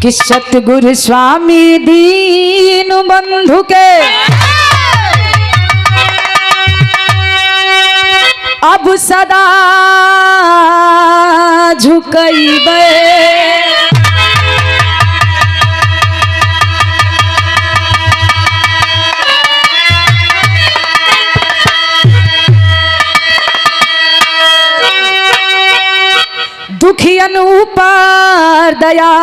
कि सतगुरु स्वामी दीन बंधु के अब सदा झुकैबे। दुखियन ऊपर दया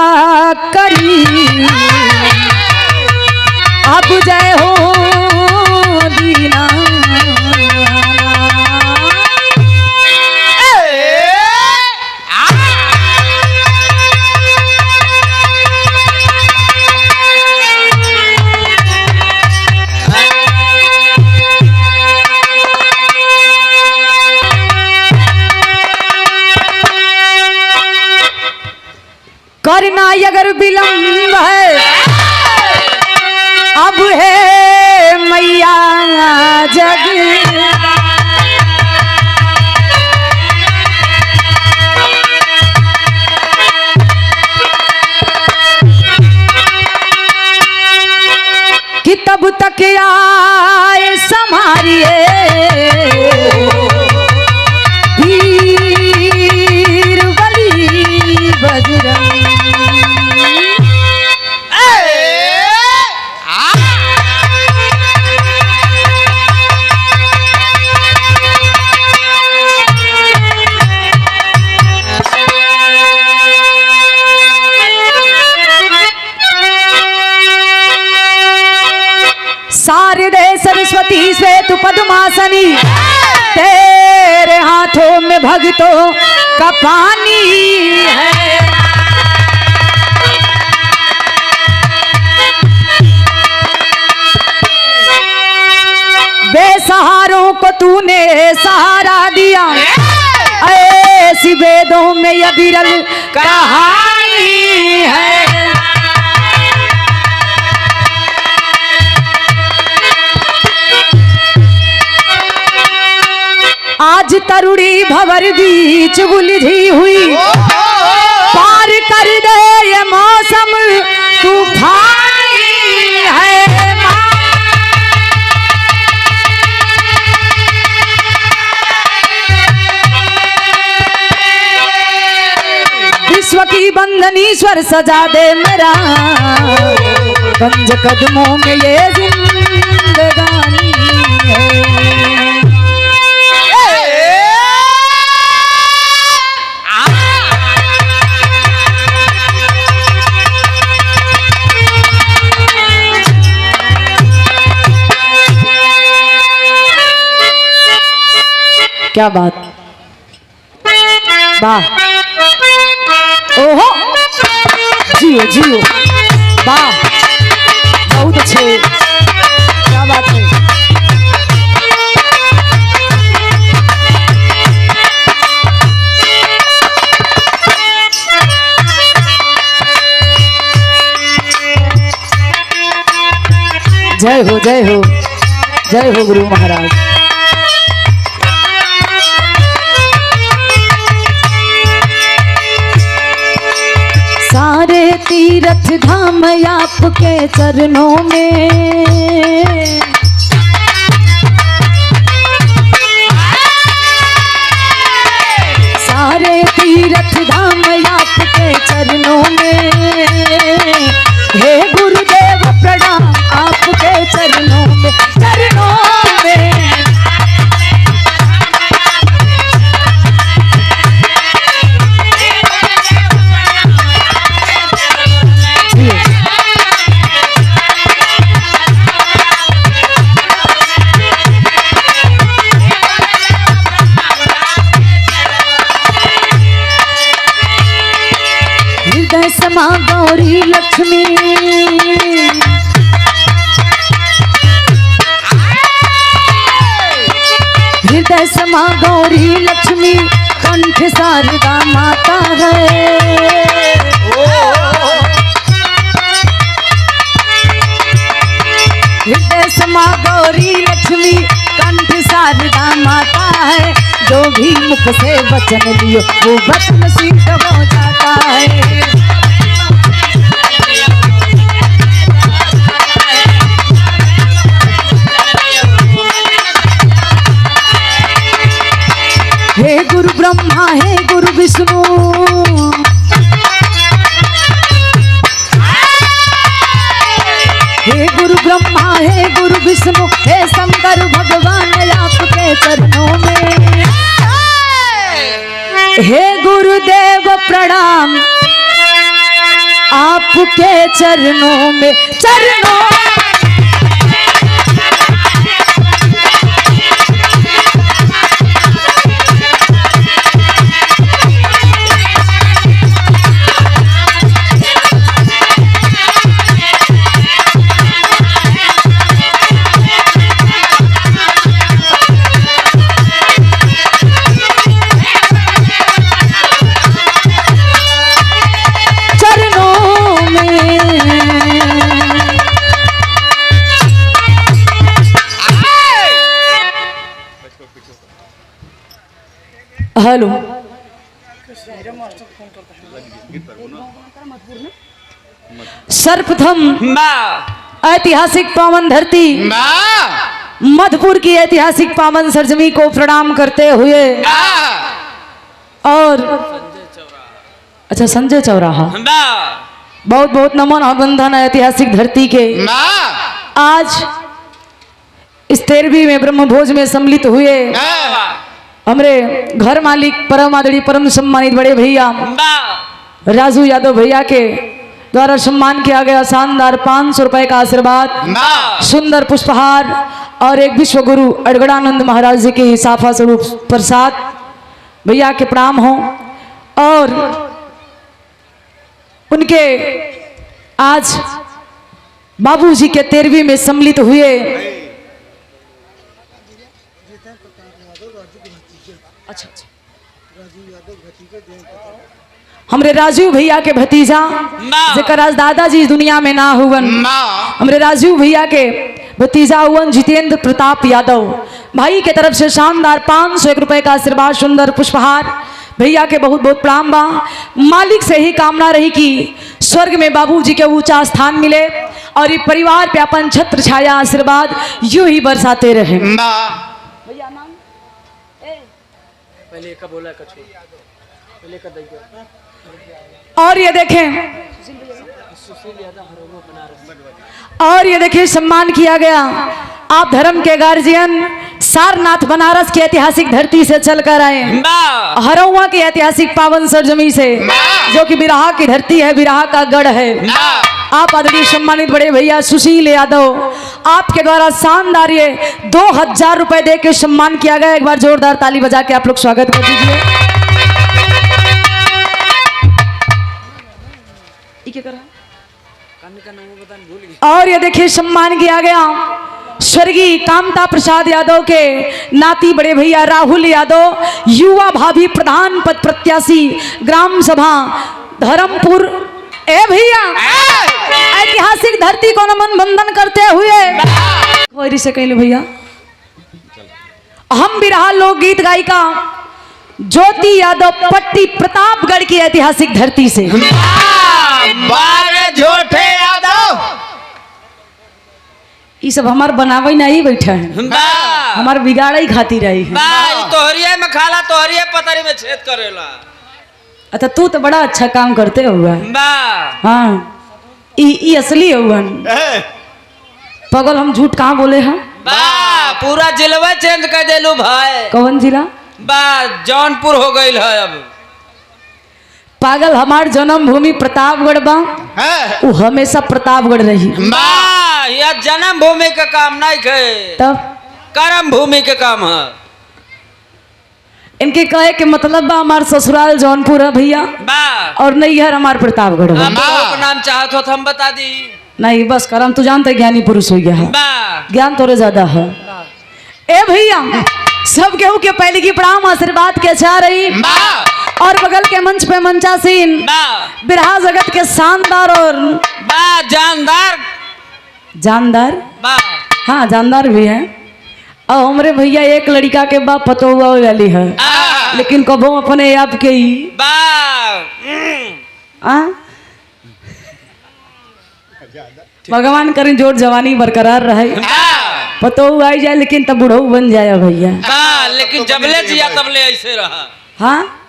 करी अब जय हो दीना। करना अगर विलंब है अब है मैया जग कि तब तक आए संभारिए वीर बली बजरंग। शारदे सरस्वती श्वेत पद्मासनी तेरे हाथों में भक्तों का पानी है। बेसहारों को तूने सहारा दिया ऐसी वेदों में यह विरल कहानी है। आज तरुणी भंवर बीच उलझी हुई पार कर दे ये मौसम तूफानी है। विश्व की बंदनीश्वर सजा दे मेरा गंज कदमों में ये जिंदगानी है। क्या बात, वाह, ओहो, जियो जियो, वाह, बहुत अच्छे, क्या बात है। जय हो जय हो जय हो गुरु महाराज। सारे तीर्थ धाम आपके चरणों में, सारे तीर्थ धाम आपके चरणों में, हे गुरुदेव प्रणाम आपके चरणों में, चरणों में। हृदय समा गौरी लक्ष्मी, हृदय समा गौरी लक्ष्मी, कंठ शारदा माता है। हृदय समा गौरी लक्ष्मी, कंठ शारदा माता है। जो भी मुख से वचन लियो वो वचन सिद्ध हो जाता है। हे गुरु ब्रह्मा हे गुरु विष्णु हे शंकर भगवान आपके चरणों में। हे गुरुदेव प्रणाम आपके चरणों में, चरणों हेलो सर्वप्रथम ऐतिहासिक पावन धरती मधुपुर की ऐतिहासिक पावन सरजमी को प्रणाम करते हुए और अच्छा संजय चौराहा बहुत बहुत नमन अभिनंदन ऐतिहासिक धरती के। आज इस 13वीं में ब्रह्मभोज में सम्मिलित हुए हमारे घर मालिक परम आदरणीय परम सम्मानित बड़े भैया राजू यादव भैया के द्वारा सम्मान किया गया शानदार 500 रुपए का आशीर्वाद, सुंदर पुष्पहार और एक विश्व गुरु अड़गड़ानंद महाराज जी के साफा स्वरूप प्रसाद भैया के प्रणाम हो। और उनके आज बाबूजी के 13वीं में सम्मिलित हुए हमरे राजू भैया के भतीजा जेकर आज दादाजी दुनिया में ना हुवन, हमरे राजू भैया के भतीजा हुवन जितेंद्र प्रताप यादव भाई के तरफ से शानदार 501 रुपए का आशीर्वाद, सुंदर पुष्पहार भैया के बहुत बहुत प्रणाम बा। मालिक से ही कामना रही कि स्वर्ग में बाबूजी के ऊंचा स्थान मिले और ये परिवार पे अपन छत्र छाया आशीर्वाद यूं ही बरसाते रहे। भैया नाम पहले का बोला कछु पहले का दैया। और ये देखें सम्मान किया गया आप धर्म के गार्जियन सारनाथ बनारस की ऐतिहासिक धरती से चलकर आए, हरौआ की ऐतिहासिक पावन सरजमी से जो कि बिरहा की धरती है, बिरहा का गढ़ है। आप आदरणीय सम्मानित बड़े भैया सुशील यादव आपके द्वारा शानदार ये 2000 रुपए दे के सम्मान किया गया। एक बार जोरदार ताली बजा के आप लोग स्वागत कर दीजिए। और ये देखिए सम्मान किया गया स्वर्गीय कामता प्रसाद यादव के नाती बड़े भैया राहुल यादव, युवा भावी प्रधान पद प्रत्याशी ग्राम सभा धर्मपुर। ए भैया ऐतिहासिक धरती को नमन बंदन करते हुए से कहले भैया हम बिरहा लोकगीत गायिका ज्योति यादव पट्टी प्रतापगढ़ की ऐतिहासिक धरती से झूठे यादव ये सब हमार बनावे नहीं बैठा है, हमार बिगाड़ा ही खाती रही है। तोहरिया में खाला तोहरिया पतरी में छेद करेला। अच्छा तू तो बड़ा अच्छा काम करते हुआ। हाँ ई असली हुआ पगल, हम झूठ कहाँ बोले हैं। पूरा जिलवा चेंज कर देलू भाई। कौन जिला? जौनपुर हो गई है अब। पागल हमार जन्म भूमि प्रतापगढ़ बा, वो हमेशा प्रतापगढ़ रही। यह जन्म भूमि का काम नहीं है, तब कर्म भूमि के काम है। इनके कहे के मतलब बा हमार ससुराल जौनपुर है भैया और नैहर हमार प्रतापगढ़ है। नाम चाहत हो तो हम बता दी। नहीं बस करम तू जानते ज्ञानी पुरुष हो गया है, ज्ञान तोरे ज्यादा है। ए भैया सब केहू के पहले की प्रणाम आशीर्वाद के चाह रही और बगल के मंच पे मंचासीन बिरहा जगत के शानदार और जानदार हाँ जानदार भी है। और हमारे भैया एक लड़का के बाप पतो हुआ वाली है, लेकिन कबो अपने आप के ही भगवान करें जोर जवानी बरकरार रहे, पतो हुआ जाए लेकिन तब बूढ़ो बन जाए भैया। लेकिन जबले जिया तबले ऐसे रहा। हाँ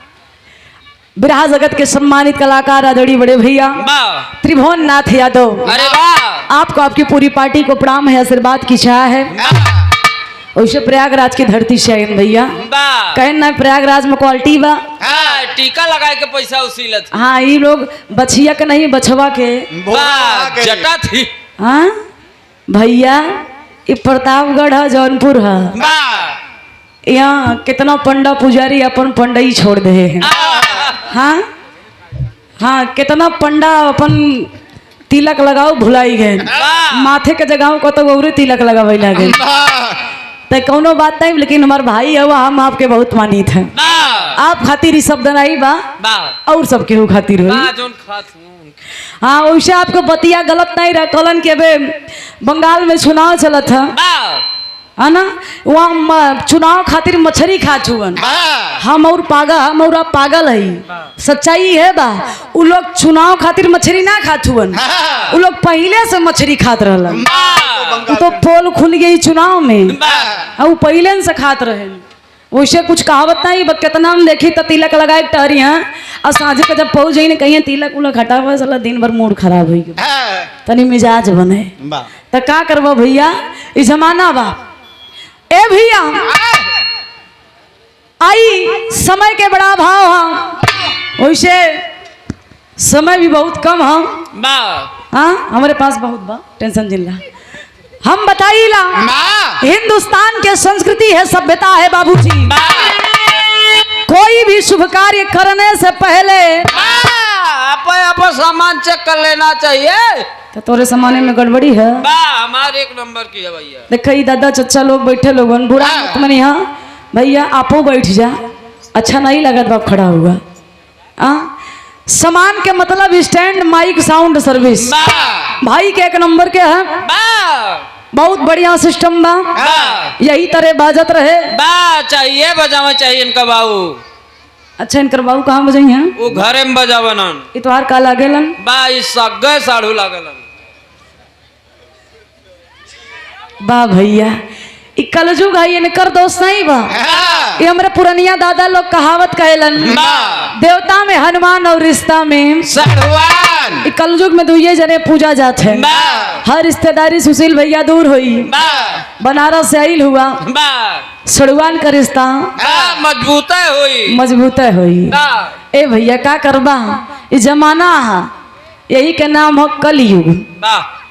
बिरहा जगत के सम्मानित कलाकार आदरणीय बड़े भैया वाह त्रिभुवन नाथ यादव, अरे वाह आपको आपकी पूरी पार्टी को प्रणाम है, आशीर्वाद की चाह है। वैसे प्रयागराज की धरती से आयन भैया वाह कहन ना प्रयागराज में क्वालिटी बा। हाँ, टीका लगाए के पैसा उसीलत हाँ ये लोग बछिया के नहीं बछवा के वाह जटा थी हाँ भैया ये प्रतापगढ़ है जौनपुर है, वाह यहाँ कितना पंडा पुजारी अपन पंडई छोड़ दे हैं। हाँ हाँ कितना पंडा अपन तिलक लगाओ भुलाई गए, माथे के जगह को तो गौरे तिलक लगावे लगे तो कोनो बात नहीं, लेकिन हमारे भाई है हम आपके बहुत मानित हैं। आप खातिर ही सब दनाई बा और सब केहू खातिर हो। हाँ वैसे आपको बतिया गलत नहीं रहा, कलन के बे बंगाल में चुनाव चला था है ना, वहाँ चुनाव खातिर मछली खा चुअन। हम और आप पागल है, सच्चाई है बा। उ लोग चुनाव खातिर मछली ना खा चुअन, उ लोग पहले से मछली खात रहलन। तो पोल खुल गई चुनाव में और पहले से खात रहे। वैसे कुछ कहावत नहीं, कितना हम देखी तो तिलक लगाए टहरी हैं और साझे के जब पहुँच जाई कहीं तिलक उलक हटा हुआ साला दिन भर मूड खराब हो गया, तनी मिजाज बने तो का करबो भैया, ई जमाना बा। ए भैया आई समय के बड़ा भाव है, वैसे समय भी बहुत कम है। हाँ हमारे पास बहुत बा, टेंशन जिला हम बताइला। हिंदुस्तान के संस्कृति है, सभ्यता है बाबूजी। कोई भी शुभ कार्य करने से पहले आप सामान चेक कर लेना चाहिए। तो तोरे सामाने में गड़बड़ी है, हमारे एक नंबर की है भैया। देखा दादा चचा लोग बैठे लोग बुरा मत मनी। हाँ भैया आपो बैठ जा, अच्छा नहीं लगत बाप खड़ा हुआ। सामान के मतलब स्टैंड माइक साउंड सर्विस भाई के एक नंबर के है, बहुत बढ़िया सिस्टम बा। यही तरह बाजत रहे चाहिए बजावा चाहिए इनका बाबू। अच्छा इनकर बाबू कहाँ बजाई हैं? वो घरे में बजावनन। इतवार का लागेलन सगे साढ़ू लागेलन। बा भैया कलजुग है, इनकर दोस्त नहीं बा। ये हमारे पुरनिया दादा लोग कहावत कहलन, देवता में हनुमान और रिश्ता में सड़ुआन। कलजुग में दुइये जने पूजा जाते हैं, हर रिश्तेदारी सुशील भैया दूर हुई। बनारस से आइल हुआ सड़ुआन का रिश्ता मजबूत हुई। ए भैया का करबा, ये जमाना है, यही के नाम हो कलयुग।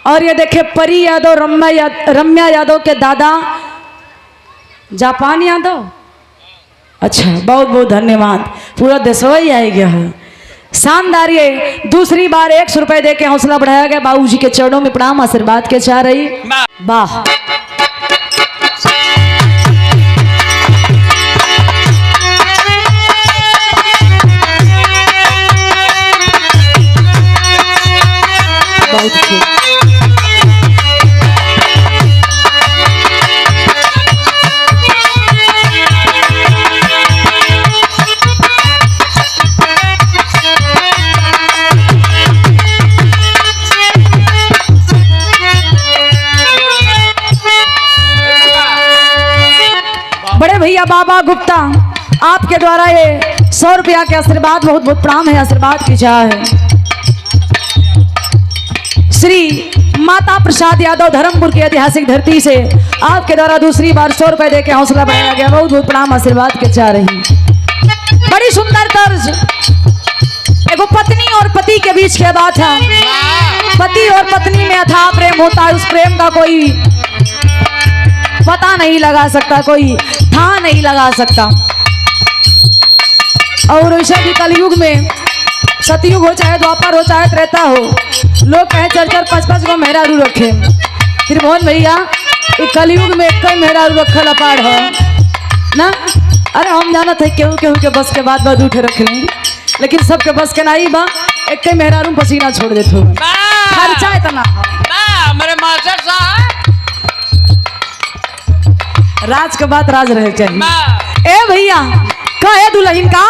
और ये देखे परी यादव रम्या यादव के दादा जापान यादव। अच्छा बहुत बहुत धन्यवाद, पूरा देशवा ही आ गया है। शानदार, ये दूसरी बार 100 रुपए दे के हौसला बढ़ाया गया। बाबूजी के चरणों में प्रणाम, आशीर्वाद के चाह रही। वाह बहुत अच्छी। बड़े भैया बाबा गुप्ता आपके द्वारा ये 100 रुपया के आशीर्वाद, बहुत बहुत प्रणाम है, आशीर्वाद की चाह है। श्री माता प्रसाद यादव धर्मपुर की ऐतिहासिक धरती से आपके द्वारा दूसरी बार 100 रुपए दे के हौसला बढ़ाया गया, बहुत बहुत प्रणाम, आशीर्वाद के चाह रही। बड़ी सुंदर तर्ज, एगो पत्नी और पति के बीच की बात है। पति और पत्नी में अथाह प्रेम होता है, उस प्रेम का कोई पता नहीं लगा सकता, कोई था नहीं लगा सकता। और वैसे भी कलयुग में, सतयुग हो चाहे द्वापर हो चाहे त्रेता हो, लोग कहे 4-4 5-5 को मेहरारू रखे। फिर मोहन भैया एक कलयुग में एक मेहरारू रखल अपार हो ना। अरे हम जाना थे केहू केहू के बस के बाद उठे रख लें, लेकिन सबके बस के नहीं बा। एक मेहरारू पसीना छोड़ देते खर्चा इतना मेरे मास्टर साहब। राज के बात राज रहे चाहिए। ए भैया कहे दुल्हन का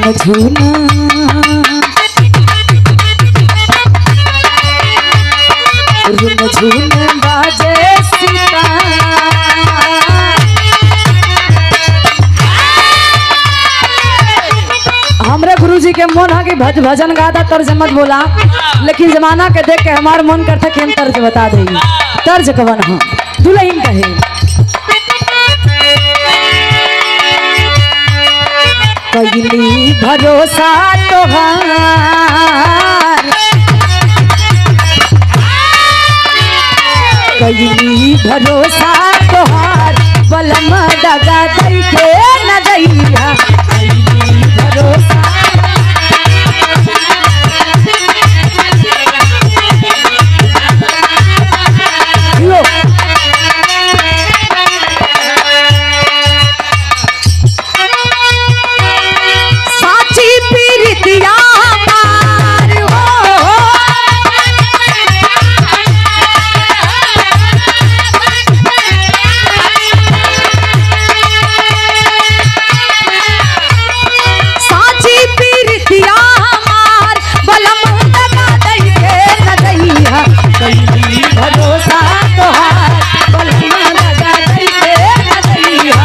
झूना झूना झूना झूना बाजे सितार। हमरे गुरुजी के मन है कि भजन गाता तर्ज मत बोला, लेकिन जमाना के देख के हमार मन करता कि हम तर्ज बता देंगे। तर्ज कवन हाँ दुल्हन कहे कैली भरोसा तोहार कैली भरोसा तोहार बलम दगा दई के न दैया कैली भरोसा। साची पीरितिया हमार हो साची पीरितिया हमार बलम दगा दई के न दैया कैली भरोसा तोहार बलम दगा दई के न दैया।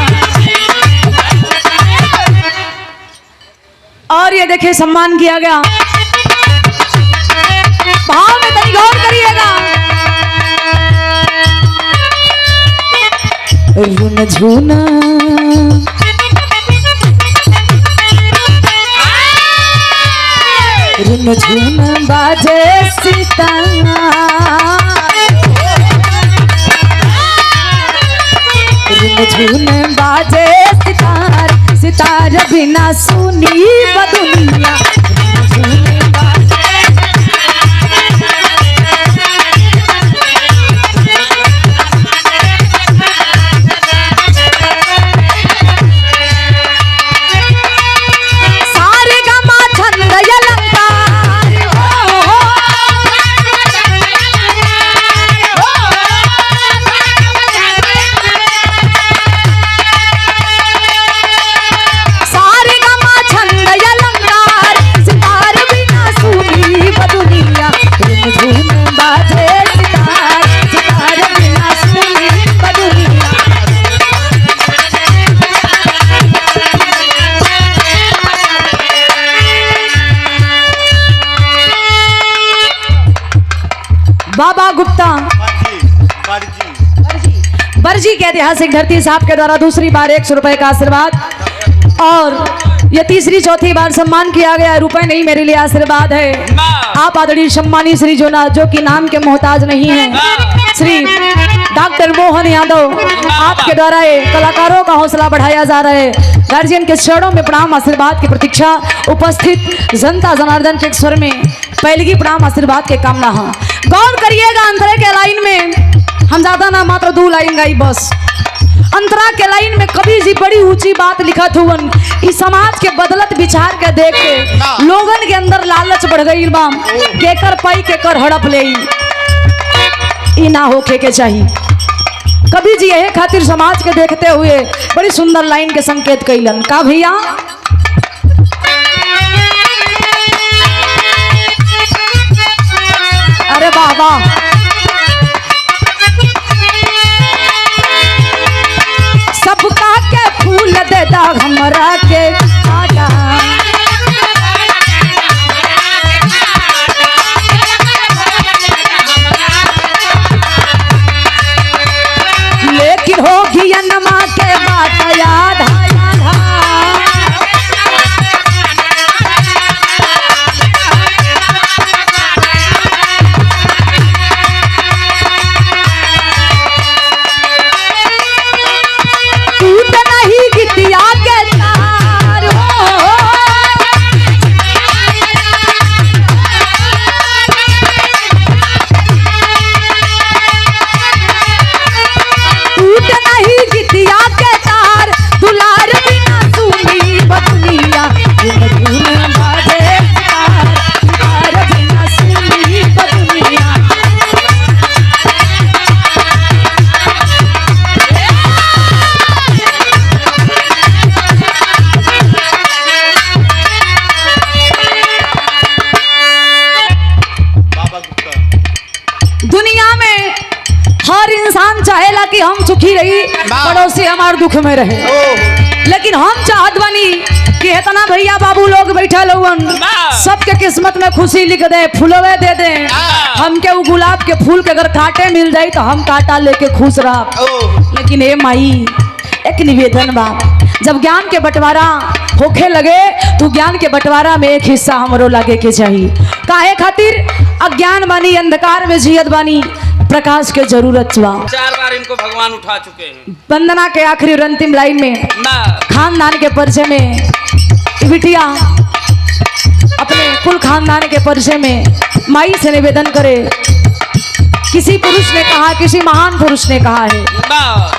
और ये देखिए सम्मान किया गया, भाव में तनी गौर करिएगा। झूना झूना झूना झूना बाजे सितार। झूना झूना बाजे सितार सितार बिना सुनी बदुनिया। सारे गमा छंद अलंकार सारे गमा छंद अलंकार सितार बिना सुनी बदुनिया। झूम बाजे सितार सितार बिना सुनी बदुनिया। बाबा गुप्ता बरजी के ऐतिहासिक धरती साहब के द्वारा दूसरी बार 100 रुपए का आशीर्वाद और ये तीसरी चौथी बार सम्मान किया गया। रुपए नहीं मेरे लिए आशीर्वाद है। आप आदरणीय सम्मानी श्री जो कि नाम के मोहताज नहीं है, श्री डॉक्टर मोहन यादव, आपके द्वारा ये कलाकारों का हौसला बढ़ाया जा रहा है। गार्जियन के चरणों में प्रणाम आशीर्वाद की प्रतीक्षा। उपस्थित जनता जनार्दन के स्वर में पहलगी प्रणाम आशीर्वाद के कामना है। गौर करिएगा अंतरे के लाइन में हम ज्यादा ना मात्र 2 लाइन गाई बस। अंतरा के लाइन में कवि जी बड़ी ऊंची बात लिखत हुवन। इस समाज के बदलत विचार के देख के लोगन के अंदर लालच बढ़ गई बा, केकर पाई केकर हड़प ले ई ना होके के चाहिए। कवि जी यही खातिर समाज के देखते हुए बड़ी सुंदर लाइन के संकेत कैलन का भैया। अरे बाबा सबका के फूल दे दा हमरा के आटा। लेकिन होगी नमा के बात याद टूट नहीं गितिया के तार। ही रही, पड़ोसी हमार दुख में रहे। लेकिन हम चाहत बनी कि इतना भैया बाबू लोग बैठा लोगन सबके किस्मत में खुशी लिख दे, फूलवे दे दे। हमके वो गुलाब के फूल के अगर कांटे मिल जाए तो हम कांटा लेके खुश रह। लेकिन ए माई एक निवेदन बा, जब ज्ञान के बंटवारा होखे लगे तो ज्ञान के बंटवारा में एक हिस्सा हमरो लागे के चाहिए। काहे खातिर अज्ञान बानी, अंधकार में जियत बानी, प्रकाश के जरूरत बा। 4 बार इनको भगवान उठा चुके हैं। वंदना के आखिरी और अंतिम लाइन में खानदान के परिचय में बिटिया अपने कुल खानदान के परिचय में माई से निवेदन करे। किसी पुरुष ने कहा, किसी महान पुरुष ने कहा है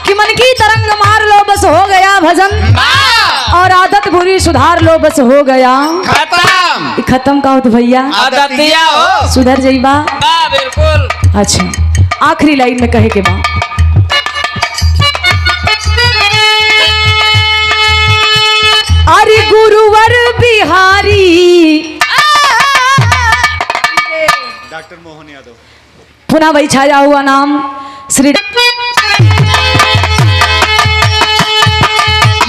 कि मन की तरंग मार लो बस हो गया भजन, और आदत बुरी सुधार लो बस हो गया खत्म। खत्म का हो तो भैया आदतिया हो सुधर जाइबा। बिल्कुल। अच्छा, आखिरी लाइन में कहे के बाद अरे गुरुवर बिहारी डॉक्टर मोहन यादव, पुनः वही छाया हुआ नाम श्री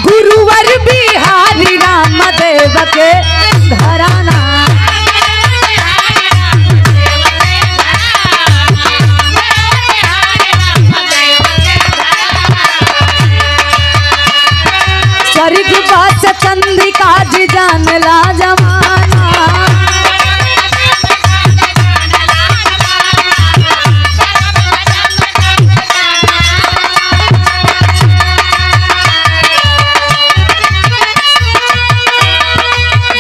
गुरुवर बिहारी रामदेव के घराना। स्वर्ग वास चंद्रिका जी जानला जमाना।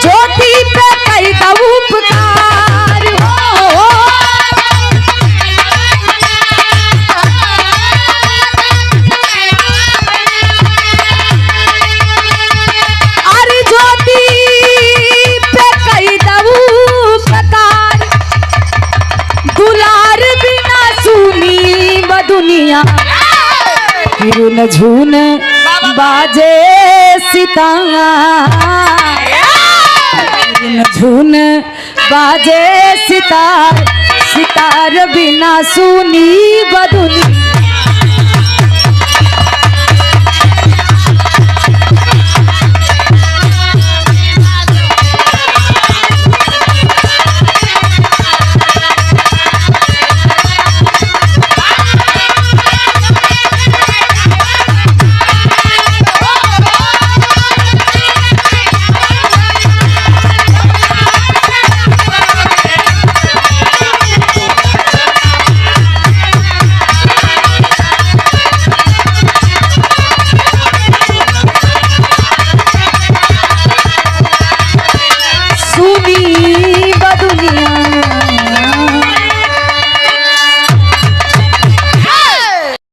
ज्योति पे कई का उपकार हो, अरे ज्योति पे कई का उपकार, दुलार बिना सुनी ब दुनिया। हिरन झून बाजे सितार, झून बाजे सितार, सितार बिना सुनी ब दुनिया।